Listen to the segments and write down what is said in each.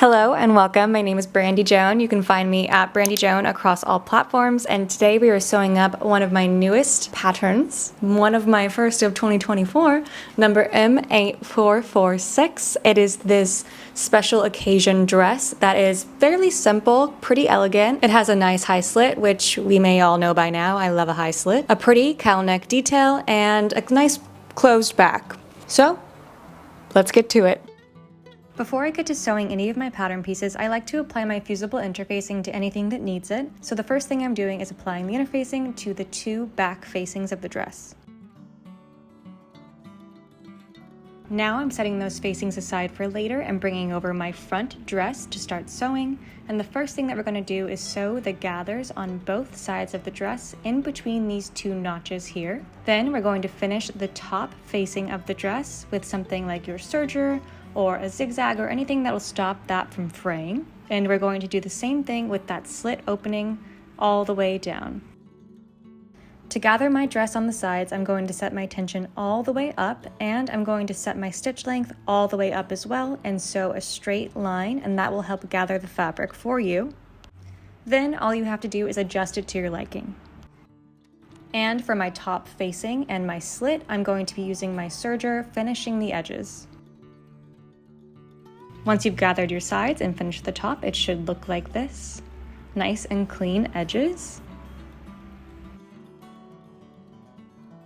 Hello and welcome. My name is Brandi Joan. You can find me at Brandi Joan across all platforms, and today we are sewing up one of my newest patterns, one of my first of 2024, number M8446. It is this special occasion dress that is fairly simple, pretty elegant. It has a nice high slit, which we may all know by now. I love a high slit, a pretty cowl neck detail, and a nice closed back. So let's get to it. Before I get to sewing any of my pattern pieces, I like to apply my fusible interfacing to anything that needs it. So the first thing I'm doing is applying the interfacing to the two back facings of the dress. Now I'm setting those facings aside for later and bringing over my front dress to start sewing. And the first thing that we're going to do is sew the gathers on both sides of the dress in between these two notches here. Then we're going to finish the top facing of the dress with something like your serger or a zigzag or anything that will stop that from fraying. And we're going to do the same thing with that slit opening all the way down. To gather my dress on the sides, I'm going to set my tension all the way up, and I'm going to set my stitch length all the way up as well and sew a straight line, and that will help gather the fabric for you. Then all you have to do is adjust it to your liking. And for my top facing and my slit, I'm going to be using my serger, finishing the edges. Once you've gathered your sides and finished the top, it should look like this. Nice and clean edges.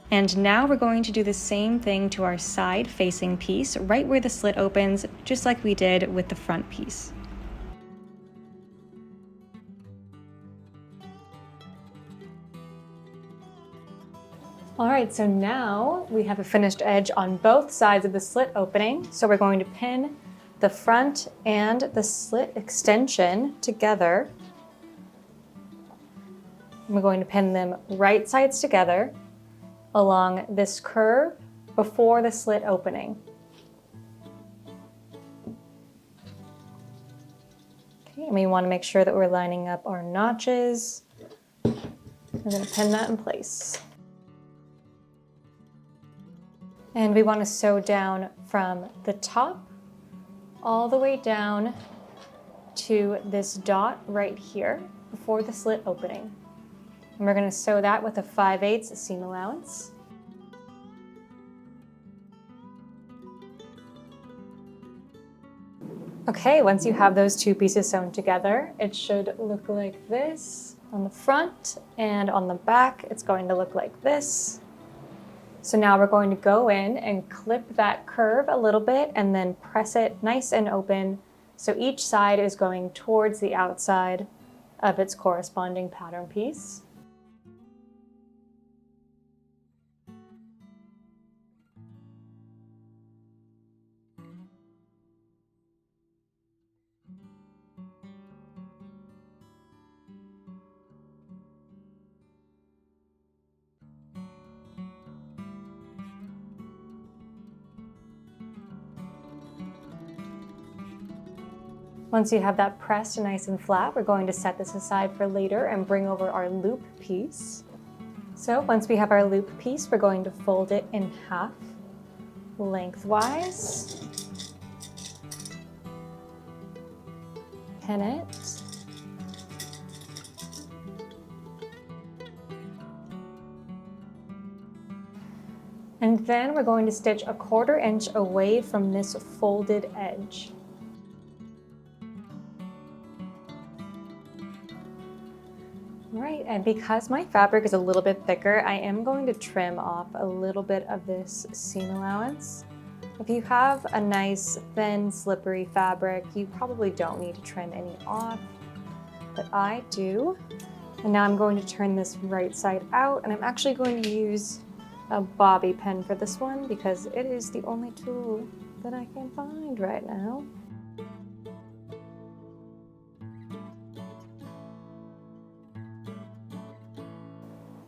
And now we're going to do the same thing to our side facing piece, right where the slit opens, just like we did with the front piece. All right, so now we have a finished edge on both sides of the slit opening. So we're going to pin the front and the slit extension together. We're going to pin them right sides together along this curve before the slit opening. Okay, and we want to make sure that we're lining up our notches. We're going to pin that in place. And we want to sew down from the top all the way down to this dot right here before the slit opening. And we're going to sew that with a 5/8 seam allowance. Okay, once you have those two pieces sewn together, it should look like this on the front, and on the back it's going to look like this. So now we're going to go in and clip that curve a little bit and then press it nice and open so each side is going towards the outside of its corresponding pattern piece. Once you have that pressed nice and flat, we're going to set this aside for later and bring over our loop piece. So once we have our loop piece, we're going to fold it in half lengthwise, pin it, and then we're going to stitch a 1/4 inch away from this folded edge. Right, and because my fabric is a little bit thicker, I am going to trim off a little bit of this seam allowance. If you have a nice, thin, slippery fabric, you probably don't need to trim any off, but I do. And now I'm going to turn this right side out, and I'm actually going to use a bobby pin for this one because it is the only tool that I can find right now.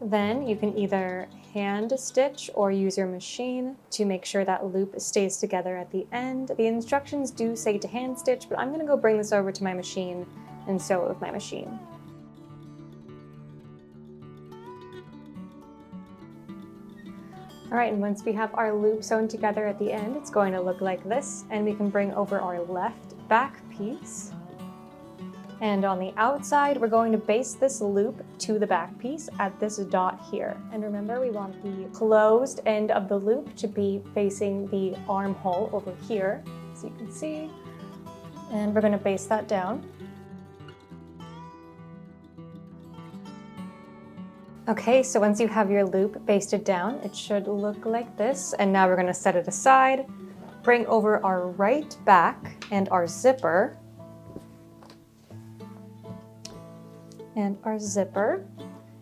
Then you can either hand stitch or use your machine to make sure that loop stays together at the end. The instructions do say to hand stitch, but I'm going to go bring this over to my machine and sew it with my machine. All right, and once we have our loop sewn together at the end, it's going to look like this, and we can bring over our left back piece. And on the outside, we're going to baste this loop to the back piece at this dot here. And remember, we want the closed end of the loop to be facing the armhole over here, so you can see. And we're going to baste that down. Okay, so once you have your loop basted down, it should look like this. And now we're going to set it aside, bring over our right back and our zipper.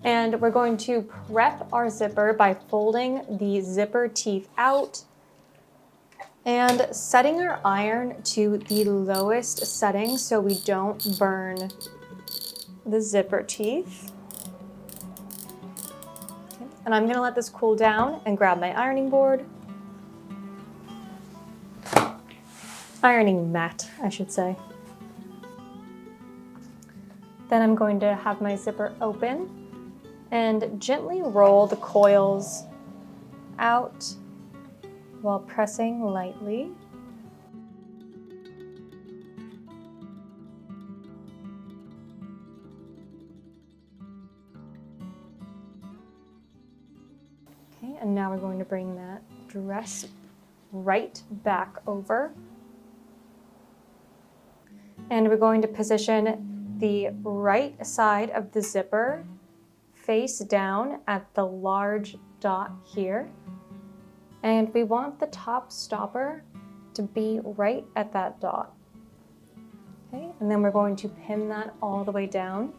And we're going to prep our zipper by folding the zipper teeth out and setting our iron to the lowest setting so we don't burn the zipper teeth. And I'm gonna let this cool down and grab my ironing board. Ironing mat, I should say. Then I'm going to have my zipper open and gently roll the coils out while pressing lightly. Okay, and now we're going to bring that dress right back over. And we're going to position the right side of the zipper face down at the large dot here. And we want the top stopper to be right at that dot. Okay, and then we're going to pin that all the way down.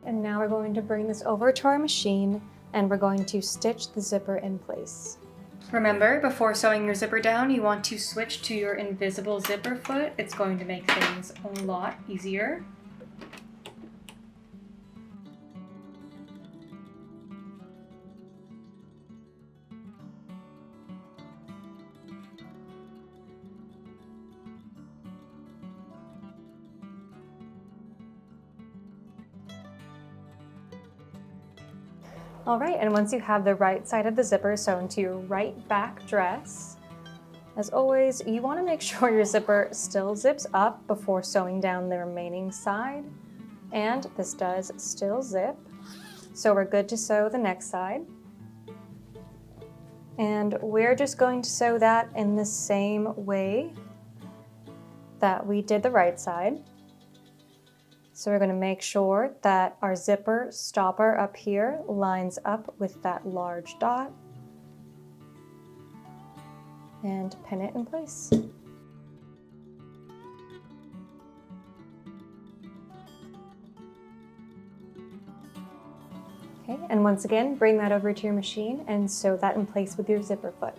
And now we're going to bring this over to our machine and we're going to stitch the zipper in place. Remember, before sewing your zipper down, you want to switch to your invisible zipper foot. It's going to make things a lot easier. All right, and once you have the right side of the zipper sewn to your right back dress, as always, you want to make sure your zipper still zips up before sewing down the remaining side. And this does still zip. So we're good to sew the next side. And we're just going to sew that in the same way that we did the right side. So we're going to make sure that our zipper stopper up here lines up with that large dot and pin it in place. Okay, and once again, bring that over to your machine and sew that in place with your zipper foot.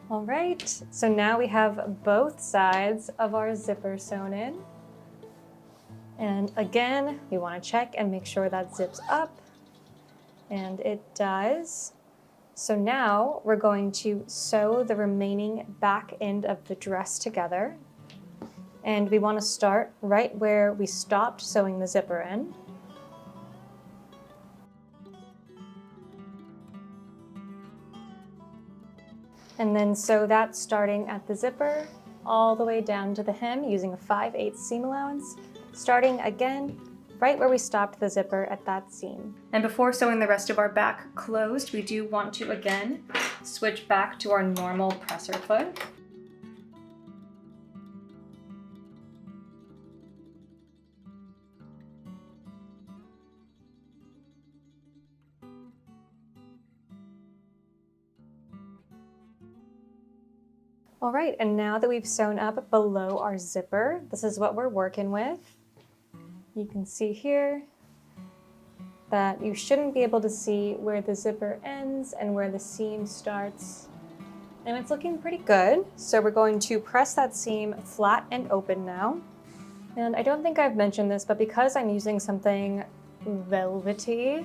All right, so now we have both sides of our zipper sewn in. And again, we want to check and make sure that zips up, and it does. So now we're going to sew the remaining back end of the dress together. And we want to start right where we stopped sewing the zipper in. And then sew that starting at the zipper all the way down to the hem using a 5/8 seam allowance, starting again right where we stopped the zipper at that seam. And before sewing the rest of our back closed, we do want to again switch back to our normal presser foot. All right, and now that we've sewn up below our zipper, this is what we're working with. You can see here, that you shouldn't be able to see where the zipper ends and where the seam starts. And it's looking pretty good. So we're going to press that seam flat and open now. And I don't think I've mentioned this, but because I'm using something velvety,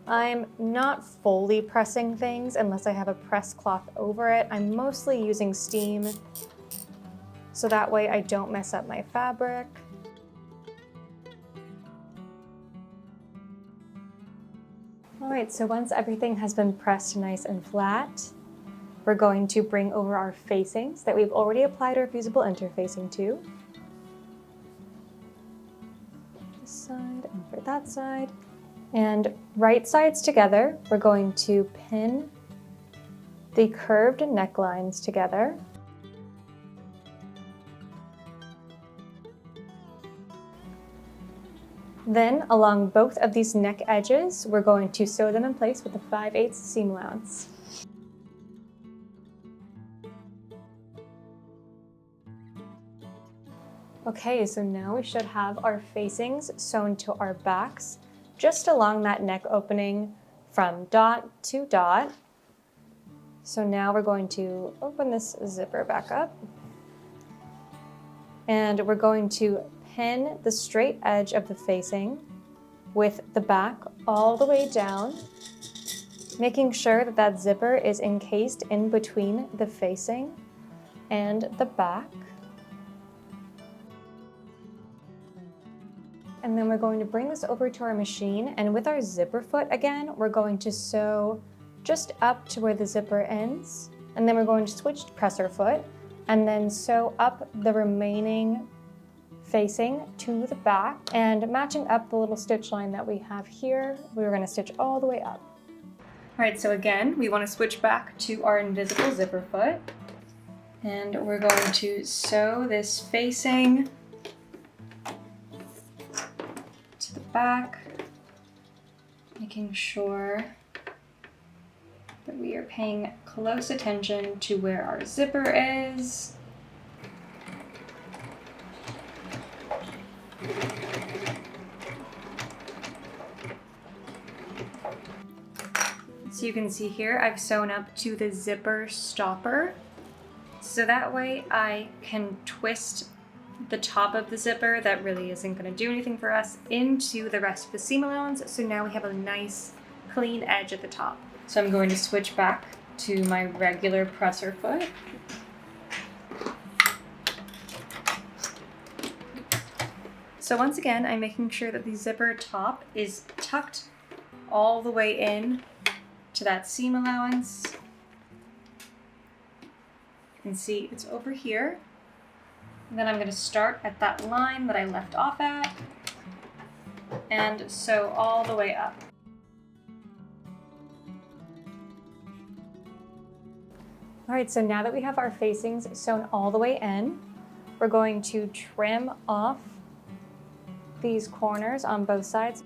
I'm not fully pressing things unless I have a press cloth over it. I'm mostly using steam, so that way I don't mess up my fabric. All right, so once everything has been pressed nice and flat, we're going to bring over our facings that we've already applied our fusible interfacing to. This side and for that side. And right sides together, we're going to pin the curved necklines together. Then, along both of these neck edges, we're going to sew them in place with a 5/8 seam allowance. Okay, so now we should have our facings sewn to our backs, just along that neck opening from dot to dot. So now we're going to open this zipper back up, and we're going to pin the straight edge of the facing with the back all the way down, making sure that that zipper is encased in between the facing and the back. And then we're going to bring this over to our machine, and with our zipper foot again, we're going to sew just up to where the zipper ends, and then we're going to switch to presser foot and then sew up the remaining facing to the back, and matching up the little stitch line that we have here, we're going to stitch all the way up. All right, so again, we want to switch back to our invisible zipper foot, and we're going to sew this facing to the back, making sure that we are paying close attention to where our zipper is. So you can see here, I've sewn up to the zipper stopper. So that way I can twist the top of the zipper that really isn't going to do anything for us into the rest of the seam allowance. So now we have a nice clean edge at the top. So I'm going to switch back to my regular presser foot. So once again, I'm making sure that the zipper top is tucked all the way in to that seam allowance. You can see it's over here. And then I'm going to start at that line that I left off at and sew all the way up. All right, so now that we have our facings sewn all the way in, we're going to trim off these corners on both sides.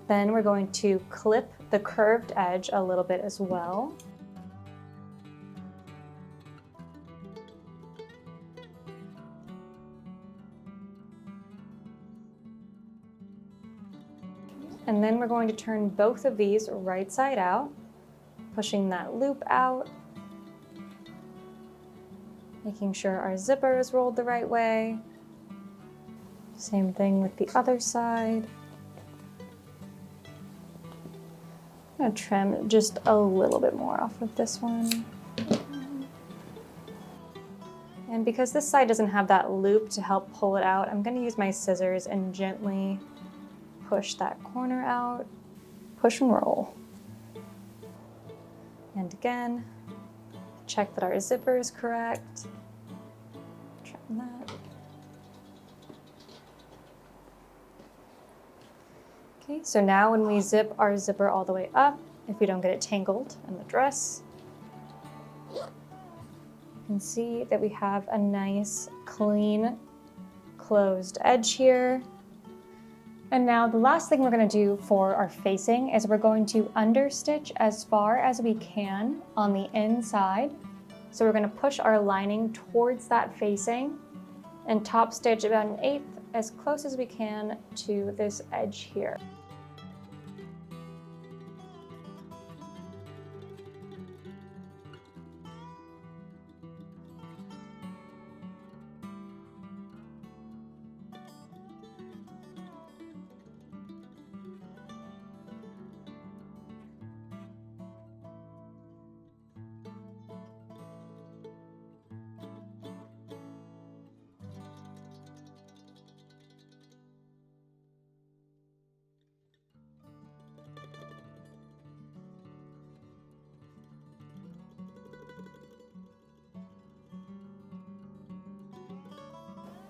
Then we're going to clip the curved edge a little bit as well. And then we're going to turn both of these right side out, pushing that loop out, making sure our zipper is rolled the right way. Same thing with the other side. I'm going to trim just a little bit more off of this one. And because this side doesn't have that loop to help pull it out, I'm going to use my scissors and gently push that corner out. Push and roll. And again, check that our zipper is correct. Trim that. Okay, so now when we zip our zipper all the way up, if we don't get it tangled in the dress, you can see that we have a nice, clean, closed edge here. And now the last thing we're going to do for our facing is we're going to understitch as far as we can on the inside. So we're going to push our lining towards that facing and top stitch about 1/8 as close as we can to this edge here.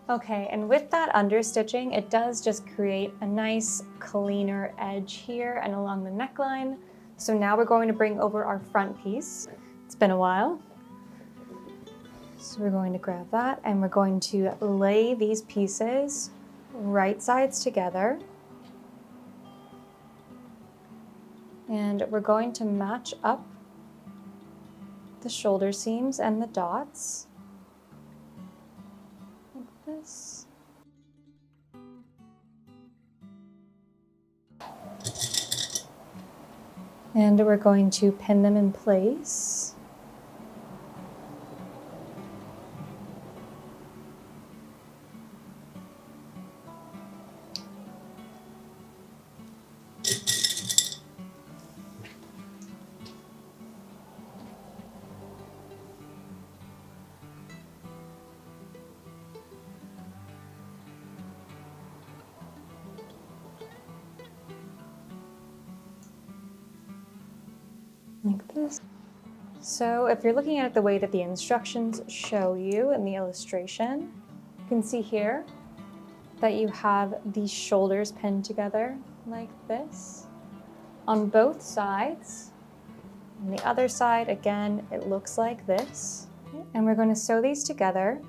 Okay, and with that understitching, it does just create a nice cleaner edge here and along the neckline. So now we're going to bring over our front piece. It's been a while. So we're going to grab that and we're going to lay these pieces right sides together. And we're going to match up the shoulder seams and the dots. This. And we're going to pin them in place. Like this. So if you're looking at it the way that the instructions show you in the illustration, you can see here that you have these shoulders pinned together like this on both sides. On the other side, again, it looks like this. And we're going to sew these together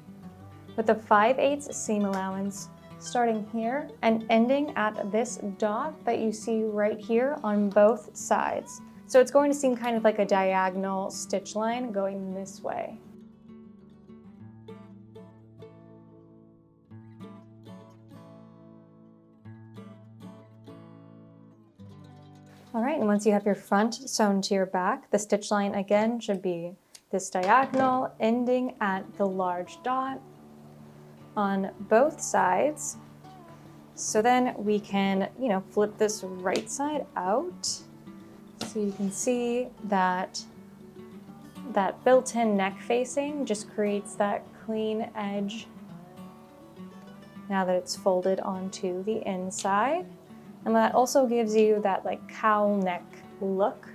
with a 5/8 seam allowance, starting here and ending at this dot that you see right here on both sides. So it's going to seem kind of like a diagonal stitch line going this way. All right, and once you have your front sewn to your back, the stitch line again should be this diagonal ending at the large dot on both sides. So then we can, flip this right side out. So you can see that that built-in neck facing just creates that clean edge now that it's folded onto the inside. And that also gives you that like cowl neck look.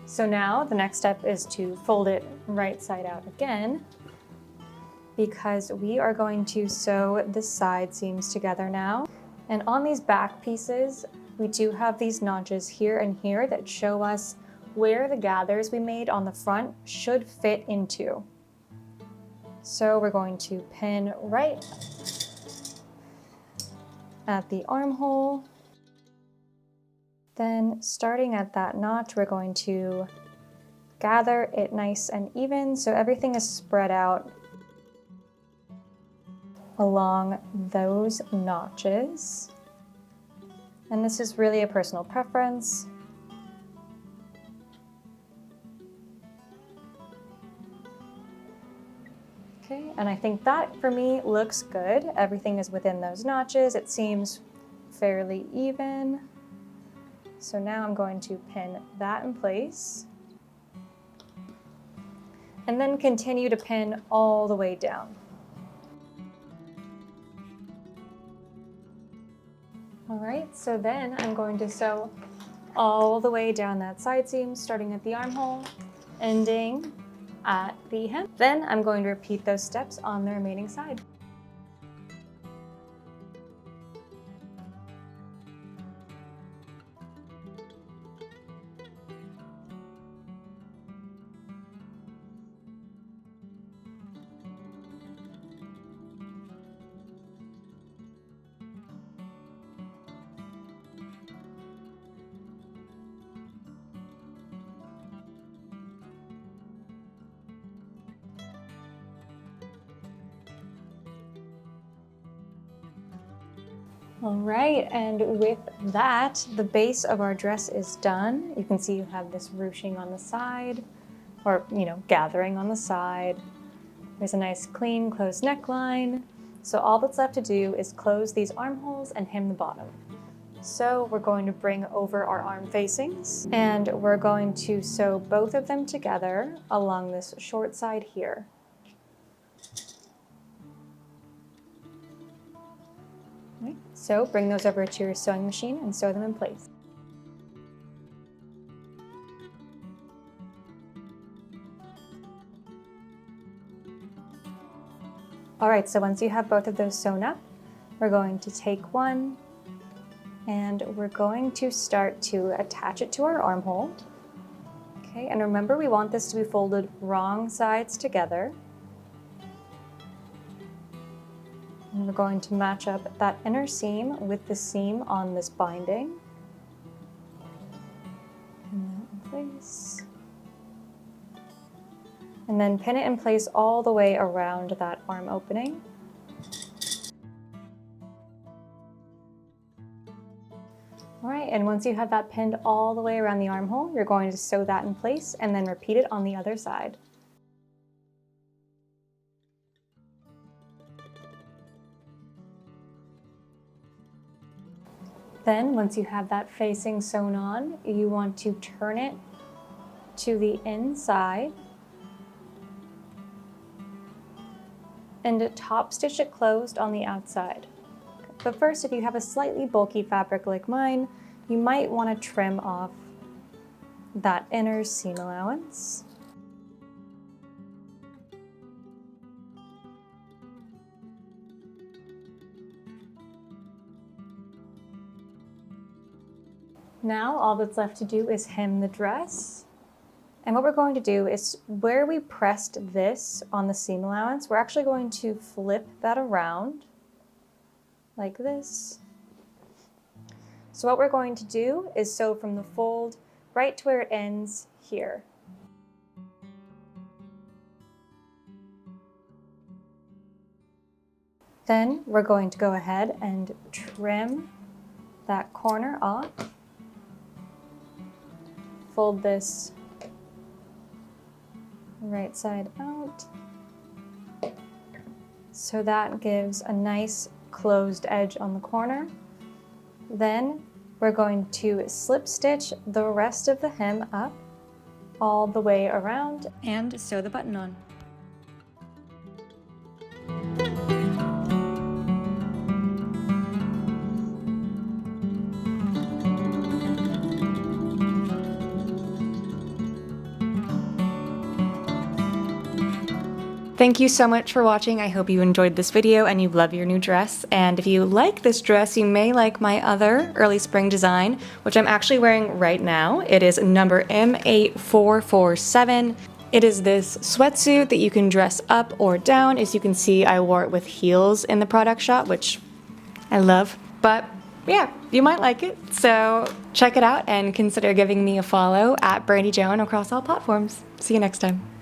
So now the next step is to fold it right side out again, because we are going to sew the side seams together now. And on these back pieces, we do have these notches here and here that show us where the gathers we made on the front should fit into. So we're going to pin right at the armhole. Then starting at that notch, we're going to gather it nice and even so everything is spread out along those notches. And this is really a personal preference. Okay, and I think that for me looks good. Everything is within those notches. It seems fairly even. So now I'm going to pin that in place. And then continue to pin all the way down. All right, so then I'm going to sew all the way down that side seam, starting at the armhole, ending at the hem. Then I'm going to repeat those steps on the remaining side. All right, and with that, the base of our dress is done. You can see you have this ruching on the side, or, gathering on the side. There's a nice clean closed neckline. So all that's left to do is close these armholes and hem the bottom. So we're going to bring over our arm facings, and we're going to sew both of them together along this short side here. Right. So bring those over to your sewing machine and sew them in place. All right, so once you have both of those sewn up, we're going to take one and we're going to start to attach it to our armhole. Okay, and remember we want this to be folded wrong sides together. And we're going to match up that inner seam with the seam on this binding. Pin that in place. And then pin it in place all the way around that arm opening. All right, and once you have that pinned all the way around the armhole, you're going to sew that in place and then repeat it on the other side. Then, once you have that facing sewn on, you want to turn it to the inside and top stitch it closed on the outside. But first, if you have a slightly bulky fabric like mine, you might want to trim off that inner seam allowance. Now all that's left to do is hem the dress. And what we're going to do is where we pressed this on the seam allowance, we're actually going to flip that around like this. So what we're going to do is sew from the fold right to where it ends here. Then we're going to go ahead and trim that corner off. Fold this right side out. So that gives a nice closed edge on the corner. Then we're going to slip stitch the rest of the hem up all the way around and sew the button on. Thank you so much for watching. I hope you enjoyed this video and you love your new dress. And if you like this dress, you may like my other early spring design, which I'm actually wearing right now. It is number M8447. It is this sweatsuit that you can dress up or down. As you can see, I wore it with heels in the product shot, which I love. But yeah, you might like it. So check it out and consider giving me a follow at Brandi Joan across all platforms. See you next time.